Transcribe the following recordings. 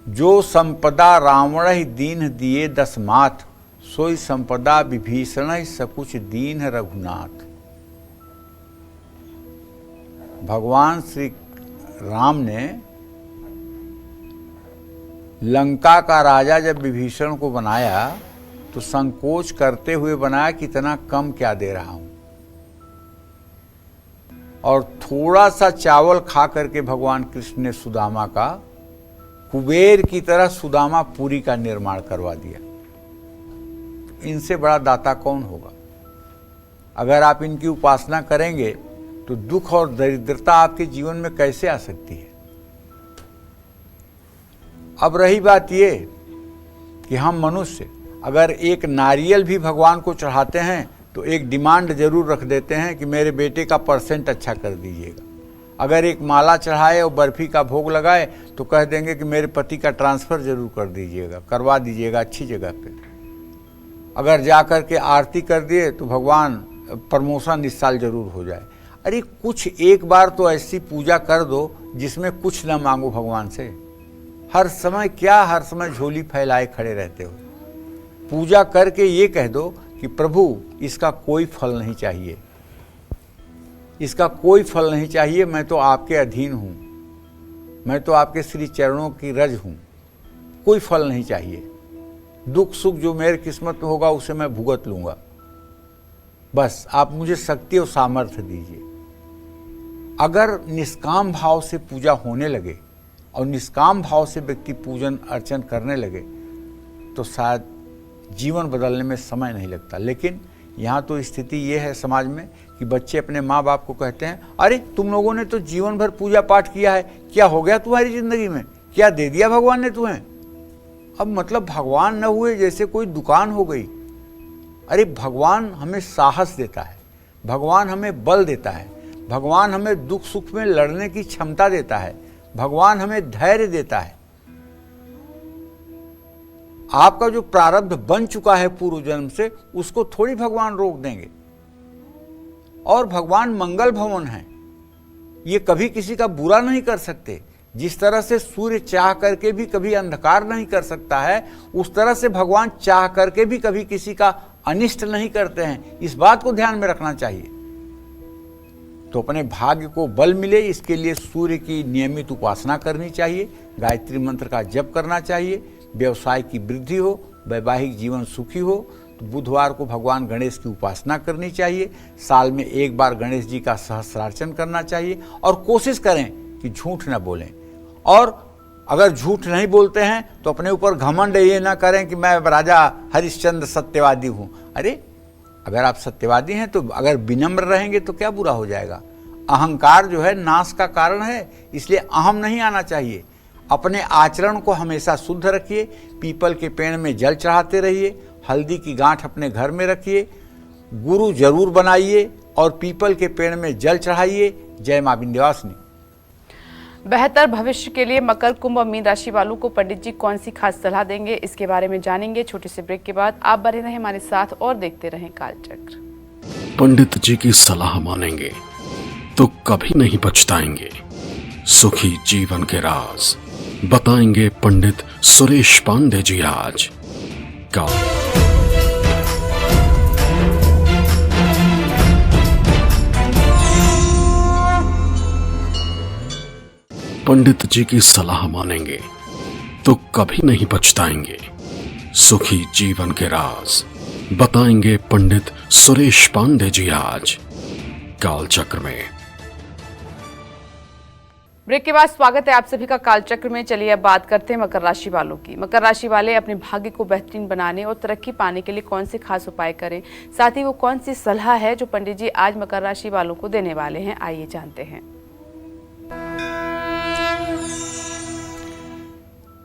जो संपदा रावण ही दीन दिए दस माथ, सोई संपदा विभीषण ही सकुच दीन रघुनाथ। भगवान श्री राम ने लंका का राजा जब विभीषण को बनाया तो संकोच करते हुए बनाया कि इतना कम क्या दे रहा हूं, और थोड़ा सा चावल खा करके भगवान कृष्ण ने सुदामा का कुबेर की तरह सुदामा पुरी का निर्माण करवा दिया। इनसे बड़ा दाता कौन होगा? अगर आप इनकी उपासना करेंगे तो दुख और दरिद्रता आपके जीवन में कैसे आ सकती है? अब रही बात ये कि हम मनुष्य अगर एक नारियल भी भगवान को चढ़ाते हैं तो एक डिमांड जरूर रख देते हैं कि मेरे बेटे का परसेंट अच्छा कर दीजिएगा। अगर एक माला चढ़ाए और बर्फी का भोग लगाए तो कह देंगे कि मेरे पति का ट्रांसफ़र जरूर कर दीजिएगा, करवा दीजिएगा अच्छी जगह पे। अगर जा कर के आरती कर दिए तो भगवान प्रमोशन इस साल जरूर हो जाए। अरे कुछ एक बार तो ऐसी पूजा कर दो जिसमें कुछ न मांगो भगवान से। हर समय क्या हर समय झोली फैलाए खड़े रहते हो? पूजा करके ये कह दो कि प्रभु इसका कोई फल नहीं चाहिए, इसका कोई फल नहीं चाहिए, मैं तो आपके अधीन हूँ, मैं तो आपके श्री चरणों की रज हूँ, कोई फल नहीं चाहिए। दुख सुख जो मेरे किस्मत में होगा उसे मैं भुगत लूँगा, बस आप मुझे शक्ति और सामर्थ्य दीजिए। अगर निष्काम भाव से पूजा होने लगे और निष्काम भाव से व्यक्ति पूजन अर्चन करने लगे तो शायद जीवन बदलने में समय नहीं लगता। लेकिन यहाँ तो स्थिति ये है समाज में कि बच्चे अपने माँ बाप को कहते हैं, अरे तुम लोगों ने तो जीवन भर पूजा पाठ किया है, क्या हो गया तुम्हारी जिंदगी में, क्या दे दिया भगवान ने तुम्हें? अब मतलब भगवान न हुए जैसे कोई दुकान हो गई। अरे भगवान हमें साहस देता है, भगवान हमें बल देता है, भगवान हमें दुख सुख में लड़ने की क्षमता देता है, भगवान हमें धैर्य देता है। आपका जो प्रारब्ध बन चुका है पूर्व जन्म से उसको थोड़ी भगवान रोक देंगे। और भगवान मंगल भवन है, ये कभी किसी का बुरा नहीं कर सकते। जिस तरह से सूर्य चाह करके भी कभी अंधकार नहीं कर सकता है, उस तरह से भगवान चाह करके भी कभी किसी का अनिष्ट नहीं करते हैं। इस बात को ध्यान में रखना चाहिए। तो अपने भाग्य को बल मिले इसके लिए सूर्य की नियमित उपासना करनी चाहिए, गायत्री मंत्र का जप करना चाहिए, व्यवसाय की वृद्धि हो, वैवाहिक जीवन सुखी हो तो बुधवार को भगवान गणेश की उपासना करनी चाहिए। साल में एक बार गणेश जी का सहस्रार्चन करना चाहिए और कोशिश करें कि झूठ न बोलें। और अगर झूठ नहीं बोलते हैं तो अपने ऊपर घमंड ये ना करें कि मैं राजा हरिश्चंद्र सत्यवादी हूँ। अरे अगर आप सत्यवादी हैं तो अगर विनम्र रहेंगे तो क्या बुरा हो जाएगा? अहंकार जो है नाश का कारण है, इसलिए अहम नहीं आना चाहिए। अपने आचरण को हमेशा शुद्ध रखिए, पीपल के पेड़ में जल चढ़ाते रहिए, हल्दी की गांठ अपने घर में रखिए, गुरु जरूर बनाइए और पीपल के पेड़ में जल चढ़ाइए। जय मां विंध्यवासिनी। बेहतर भविष्य के लिए मकर कुंभ और मीन राशि वालों को पंडित जी कौन सी खास सलाह देंगे, इसके बारे में जानेंगे छोटे से ब्रेक के बाद। आप बने रहें हमारे साथ और देखते रहें कालचक्र। पंडित जी की सलाह मानेंगे तो कभी नहीं पछताएंगे। सुखी जीवन के राज बताएंगे पंडित सुरेश पांडे जी आज। पंडित जी की सलाह मानेंगे तो कभी नहीं पछताएंगे। सुखी जीवन के राज बताएंगे पंडित सुरेश पांडे जी आज कालचक्र में। ब्रेक के बाद स्वागत है आप सभी का कालचक्र में। चलिए अब बात करते हैं मकर राशि वालों की। मकर राशि वाले अपने भाग्य को बेहतरीन बनाने और तरक्की पाने के लिए कौन से खास उपाय करें, साथ ही वो कौन सी सलाह है जो पंडित जी आज मकर राशि वालों को देने वाले हैं, आइए जानते हैं।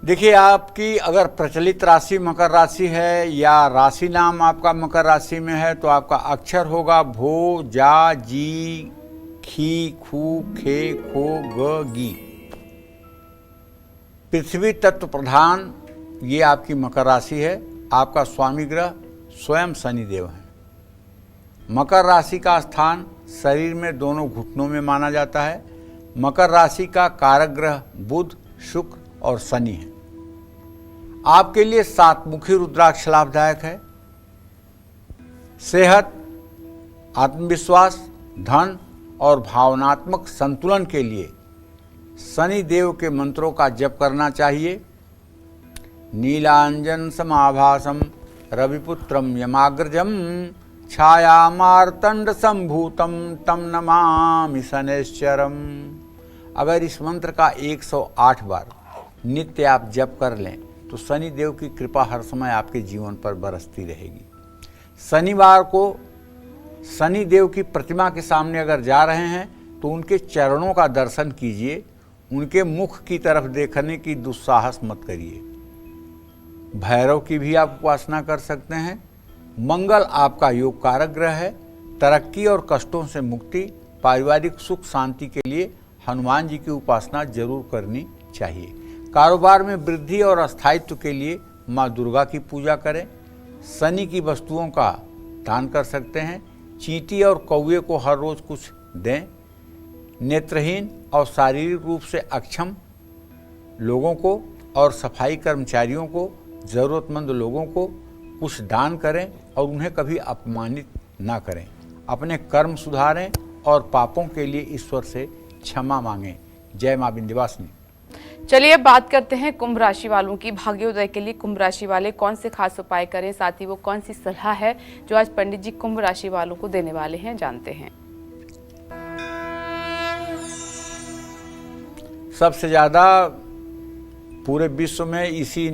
देखिए, आपकी अगर प्रचलित राशि मकर राशि है या राशि नाम आपका मकर राशि में है तो आपका अक्षर होगा भो, जा, जी, खी, खू, खे, खो, ग, गी। पृथ्वी तत्व प्रधान ये आपकी मकर राशि है। आपका स्वामी ग्रह स्वयं शनिदेव है। मकर राशि का स्थान शरीर में दोनों घुटनों में माना जाता है। मकर राशि का कारक ग्रह बुध, शुक्र और शनि है। आपके लिए 7 मुखी रुद्राक्ष लाभदायक है। सेहत, आत्मविश्वास, धन और भावनात्मक संतुलन के लिए शनि देव के मंत्रों का जप करना चाहिए। नीलांजन समाभासम रविपुत्रम यमाग्रजम छाया मार्तंड संभूतम तम नमामि शनैश्चरम। अगर इस मंत्र का 108 बार नित्य आप जप कर लें तो शनि देव की कृपा हर समय आपके जीवन पर बरसती रहेगी। शनिवार को शनि देव की प्रतिमा के सामने अगर जा रहे हैं तो उनके चरणों का दर्शन कीजिए, उनके मुख की तरफ देखने की दुस्साहस मत करिए। भैरव की भी आप उपासना कर सकते हैं। मंगल आपका योग कारक ग्रह है। तरक्की और कष्टों से मुक्ति, पारिवारिक सुख शांति के लिए हनुमान जी की उपासना जरूर करनी चाहिए। कारोबार में वृद्धि और स्थायित्व के लिए माँ दुर्गा की पूजा करें। शनि की वस्तुओं का दान कर सकते हैं। चींटी और कौवे को हर रोज कुछ दें। नेत्रहीन और शारीरिक रूप से अक्षम लोगों को और सफाई कर्मचारियों को, ज़रूरतमंद लोगों को कुछ दान करें और उन्हें कभी अपमानित ना करें। अपने कर्म सुधारें और पापों के लिए ईश्वर से क्षमा मांगें। जय मां विंध्यवासिनी। चलिए अब बात करते हैं कुंभ राशि वालों की। भाग्योदय के लिए कुंभ राशि वाले कौन से खास उपाय करें, साथ ही वो कौन सी सलाह है जो आज पंडित जी कुंभ राशि वालों को देने वाले हैं, जानते हैं। सबसे ज़्यादा पूरे विश्व में इसी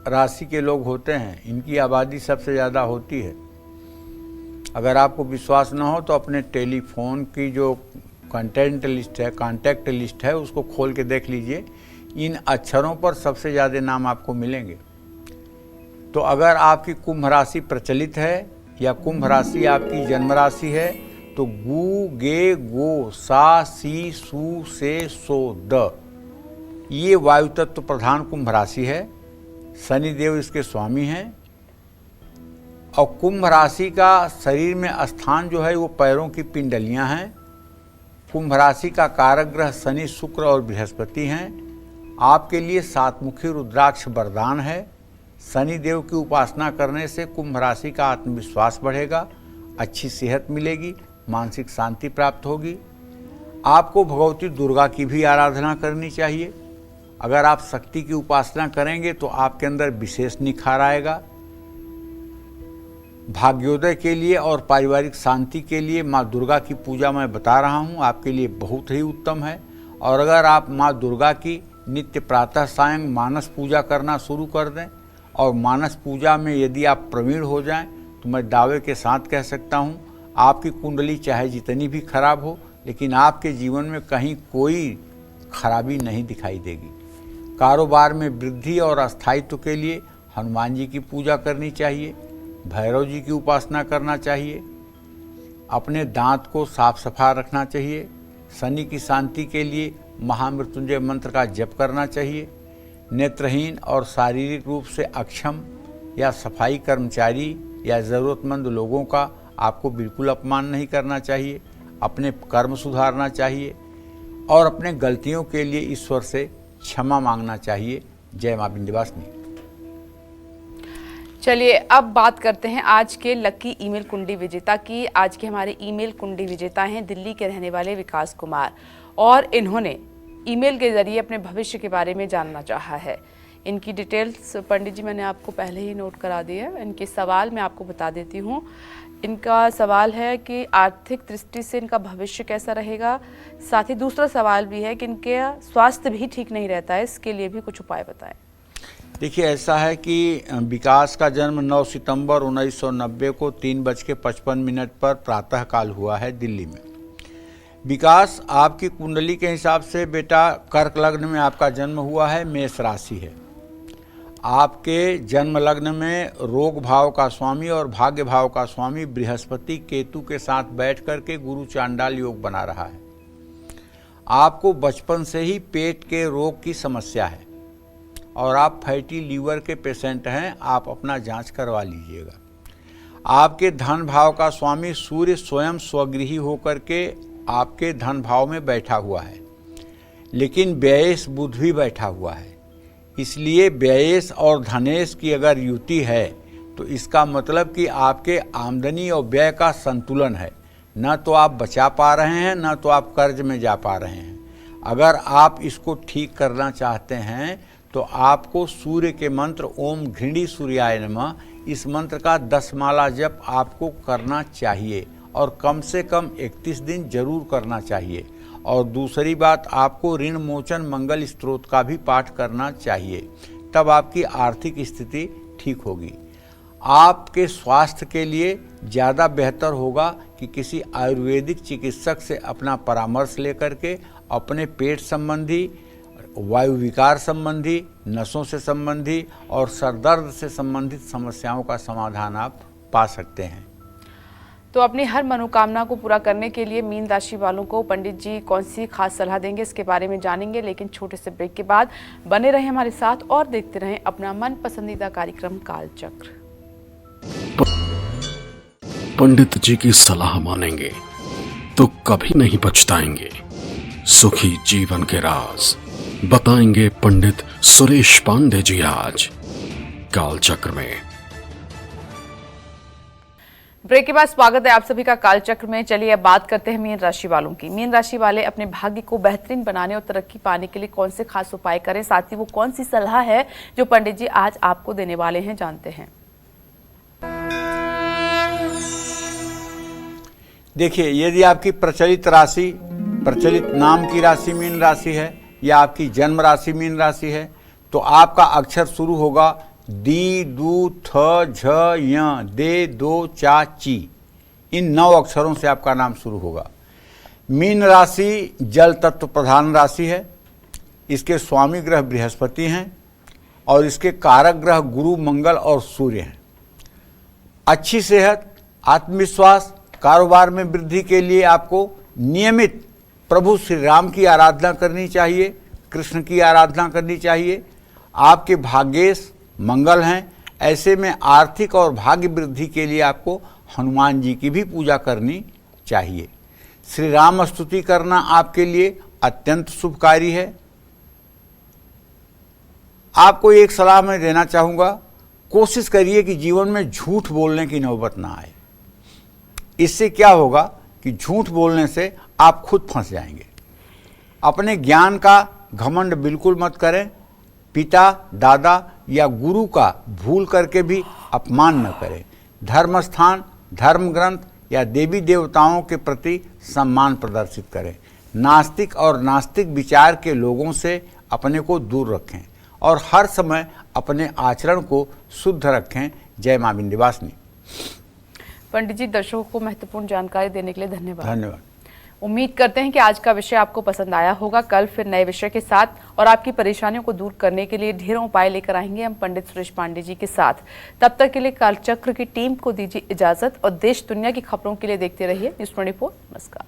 राशि के लोग होते हैं, इनकी आबादी सबसे ज़्यादा होती है। अगर आपको विश्वास न हो तो अपने टेलीफोन की जो कांटेक्ट लिस्ट है उसको खोल के देख लीजिए। इन अक्षरों पर सबसे ज़्यादा नाम आपको मिलेंगे। तो अगर आपकी कुंभ राशि प्रचलित है या कुंभ राशि आपकी जन्म राशि है तो गु, गे, गो, सा, सी, सु, से, सो, द, ये वायु तत्व प्रधान कुंभ राशि है। शनि देव इसके स्वामी हैं। और कुंभ राशि का शरीर में स्थान जो है वो पैरों की पिंडलियां हैं। कुंभ राशि का कारक ग्रह शनि, शुक्र और बृहस्पति हैं। आपके लिए 7 मुखी रुद्राक्ष वरदान है। शनि देव की उपासना करने से कुंभ राशि का आत्मविश्वास बढ़ेगा, अच्छी सेहत मिलेगी, मानसिक शांति प्राप्त होगी। आपको भगवती दुर्गा की भी आराधना करनी चाहिए। अगर आप शक्ति की उपासना करेंगे तो आपके अंदर विशेष निखार आएगा। भाग्योदय के लिए और पारिवारिक शांति के लिए माँ दुर्गा की पूजा मैं बता रहा हूँ, आपके लिए बहुत ही उत्तम है। और अगर आप माँ दुर्गा की नित्य प्रातः सायं मानस पूजा करना शुरू कर दें और मानस पूजा में यदि आप प्रवीण हो जाएं तो मैं दावे के साथ कह सकता हूँ आपकी कुंडली चाहे जितनी भी खराब हो लेकिन आपके जीवन में कहीं कोई खराबी नहीं दिखाई देगी। कारोबार में वृद्धि और स्थायित्व के लिए हनुमान जी की पूजा करनी चाहिए, भैरव जी की उपासना करना चाहिए। अपने दांत को साफ सफा रखना चाहिए। शनि की शांति के लिए महामृत्युंजय मंत्र का जप करना चाहिए। नेत्रहीन और शारीरिक रूप से अक्षम या सफाई कर्मचारी या ज़रूरतमंद लोगों का आपको बिल्कुल अपमान नहीं करना चाहिए। अपने कर्म सुधारना चाहिए और अपने गलतियों के लिए ईश्वर से क्षमा मांगना चाहिए। जय मां विंध्यवासिनी। चलिए अब बात करते हैं आज के लकी ईमेल कुंडली विजेता की। आज के हमारे ईमेल कुंडली विजेता हैं दिल्ली के रहने वाले विकास कुमार और इन्होंने ईमेल के जरिए अपने भविष्य के बारे में जानना चाहा है। इनकी डिटेल्स पंडित जी मैंने आपको पहले ही नोट करा दी है। इनके सवाल मैं आपको बता देती हूँ। इनका सवाल है कि आर्थिक दृष्टि से इनका भविष्य कैसा रहेगा। साथ ही दूसरा सवाल भी है कि इनके स्वास्थ्य भी ठीक नहीं रहता है, इसके लिए भी कुछ उपाय बताएं। देखिए ऐसा है कि विकास का जन्म 9 सितंबर 1990 को 3:55 पर प्रातःकाल हुआ है दिल्ली में। विकास आपकी कुंडली के हिसाब से बेटा कर्क लग्न में आपका जन्म हुआ है, मेष राशि है। आपके जन्म लग्न में रोग भाव का स्वामी और भाग्य भाव का स्वामी बृहस्पति केतु के साथ बैठ करके गुरु चांडाल योग बना रहा है। आपको बचपन से ही पेट के रोग की समस्या है और आप फैटी लीवर के पेशेंट हैं, आप अपना जांच करवा लीजिएगा। आपके धन भाव का स्वामी सूर्य स्वयं स्वगृही होकर के आपके धन भाव में बैठा हुआ है, लेकिन व्ययेश बुध भी बैठा हुआ है। इसलिए व्ययेश और धनेश की अगर युति है तो इसका मतलब कि आपके आमदनी और व्यय का संतुलन है। न तो आप बचा पा रहे हैं, न तो आप कर्ज में जा पा रहे हैं। अगर आप इसको ठीक करना चाहते हैं तो आपको सूर्य के मंत्र ओम घृणी सूर्याय नमः, इस मंत्र का 10 माला जप आपको करना चाहिए और कम से कम 31 दिन जरूर करना चाहिए। और दूसरी बात, आपको ऋण मोचन मंगल स्तोत्र का भी पाठ करना चाहिए, तब आपकी आर्थिक स्थिति ठीक होगी। आपके स्वास्थ्य के लिए ज़्यादा बेहतर होगा कि किसी आयुर्वेदिक चिकित्सक से अपना परामर्श लेकर के अपने पेट संबंधी, वायु विकार संबंधी, नसों से संबंधी और सरदर्द से संबंधित समस्याओं का समाधान आप पा सकते हैं। तो अपनी हर मनोकामना को पूरा करने के लिए मीन राशि वालों को पंडित जी कौन सी खास सलाह देंगे, इसके बारे में जानेंगे, लेकिन छोटे से ब्रेक के बाद बने रहें हमारे साथ और देखते रहें अपना मन पसंदीदा कार्यक्रम कालचक्र। पंडित जी की सलाह मानेंगे तो कभी नहीं पछताएंगे। सुखी जीवन के राज बताएंगे पंडित सुरेश पांडे जी आज कालचक्र में। ब्रेक के बाद स्वागत है आप सभी का कालचक्र में। चलिए अब बात करते हैं मीन राशि वालों की। मीन राशि वाले अपने भाग्य को बेहतरीन बनाने और तरक्की पाने के लिए कौन से खास उपाय करें, साथ ही वो कौन सी सलाह है जो पंडित जी आज आपको देने वाले हैं, जानते हैं। देखिए, यदि आपकी प्रचलित राशि, प्रचलित नाम की राशि मीन राशि है या आपकी जन्म राशि मीन राशि है, तो आपका अक्षर शुरू होगा दी, दू, थ, झ, य, दे, दो, चा, ची। इन 9 अक्षरों से आपका नाम शुरू होगा। मीन राशि जल तत्व प्रधान राशि है। इसके स्वामी ग्रह बृहस्पति हैं और इसके कारक ग्रह गुरु, मंगल और सूर्य हैं। अच्छी सेहत, आत्मविश्वास, कारोबार में वृद्धि के लिए आपको नियमित प्रभु श्री राम की आराधना करनी चाहिए, कृष्ण की आराधना करनी चाहिए। आपके भाग्येश मंगल हैं, ऐसे में आर्थिक और भाग्य वृद्धि के लिए आपको हनुमान जी की भी पूजा करनी चाहिए। श्री राम स्तुति करना आपके लिए अत्यंत शुभकारी है। आपको एक सलाह मैं देना चाहूँगा, कोशिश करिए कि जीवन में झूठ बोलने की नौबत ना आए। इससे क्या होगा कि झूठ बोलने से आप खुद फंस जाएंगे। अपने ज्ञान का घमंड बिल्कुल मत करें। पिता, दादा या गुरु का भूल करके भी अपमान न करें। धर्म स्थान, धर्म ग्रंथ या देवी देवताओं के प्रति सम्मान प्रदर्शित करें। नास्तिक और नास्तिक विचार के लोगों से अपने को दूर रखें और हर समय अपने आचरण को शुद्ध रखें। जय मां विंध्यवासिनी। पंडित जी, दर्शकों को महत्वपूर्ण जानकारी देने के लिए धन्यवाद। धन्यवाद। उम्मीद करते हैं कि आज का विषय आपको पसंद आया होगा। कल फिर नए विषय के साथ और आपकी परेशानियों को दूर करने के लिए ढेरों उपाय लेकर आएंगे हम पंडित सुरेश पांडे जी के साथ। तब तक के लिए कालचक्र की टीम को दीजिए इजाजत और देश दुनिया की खबरों के लिए देखते रहिए न्यूज़ 24। नमस्कार।